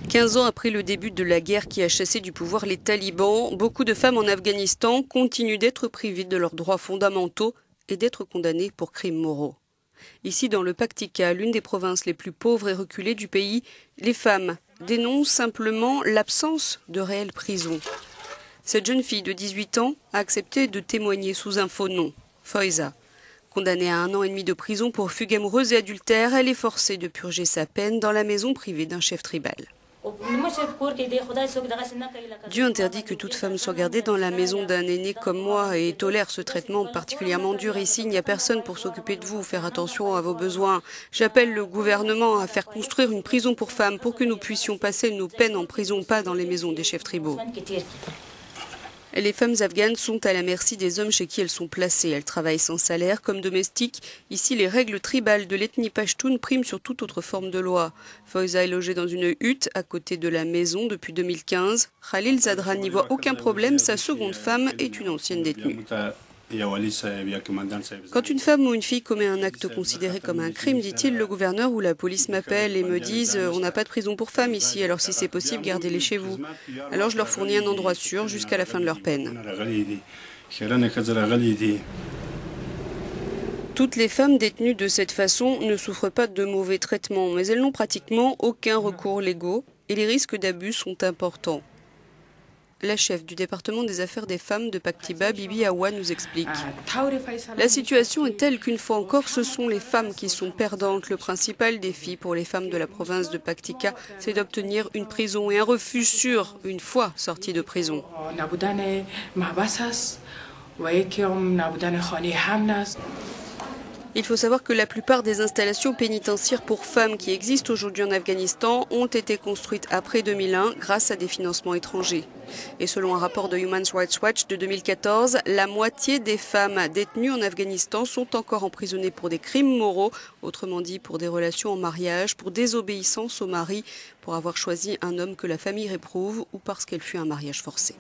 15 ans après le début de la guerre qui a chassé du pouvoir les talibans, beaucoup de femmes en Afghanistan continuent d'être privées de leurs droits fondamentaux et d'être condamnées pour crimes moraux. Ici, dans le Paktika, l'une des provinces les plus pauvres et reculées du pays, les femmes dénoncent simplement l'absence de réelles prisons. Cette jeune fille de 18 ans a accepté de témoigner sous un faux nom, Foiza. Condamnée à 1 an et demi de prison pour fugue amoureuse et adultère, elle est forcée de purger sa peine dans la maison privée d'un chef tribal. Dieu interdit que toute femme soit gardée dans la maison d'un aîné comme moi et tolère ce traitement particulièrement dur. Ici, il n'y a personne pour s'occuper de vous, faire attention à vos besoins. J'appelle le gouvernement à faire construire une prison pour femmes pour que nous puissions passer nos peines en prison, pas dans les maisons des chefs tribaux. Les femmes afghanes sont à la merci des hommes chez qui elles sont placées. Elles travaillent sans salaire, comme domestiques. Ici, les règles tribales de l'ethnie pachtoune priment sur toute autre forme de loi. Foiza est logée dans une hutte à côté de la maison depuis 2015. Khalil Zadran n'y voit aucun problème. Sa seconde femme est une ancienne détenue. Quand une femme ou une fille commet un acte considéré comme un crime, dit-il, le gouverneur ou la police m'appellent et me disent « On n'a pas de prison pour femmes ici, alors si c'est possible, gardez-les chez vous ». Alors je leur fournis un endroit sûr jusqu'à la fin de leur peine. Toutes les femmes détenues de cette façon ne souffrent pas de mauvais traitements, mais elles n'ont pratiquement aucun recours légaux et les risques d'abus sont importants. La chef du département des affaires des femmes de Paktika, Bibi Awa, nous explique. La situation est telle qu'une fois encore, ce sont les femmes qui sont perdantes. Le principal défi pour les femmes de la province de Paktika, c'est d'obtenir une prison et un refuge sûr une fois sorties de prison. Il faut savoir que la plupart des installations pénitentiaires pour femmes qui existent aujourd'hui en Afghanistan ont été construites après 2001 grâce à des financements étrangers. Et selon un rapport de Human Rights Watch de 2014, la moitié des femmes détenues en Afghanistan sont encore emprisonnées pour des crimes moraux, autrement dit pour des relations en mariage, pour désobéissance au mari, pour avoir choisi un homme que la famille réprouve ou parce qu'elle fut un mariage forcé.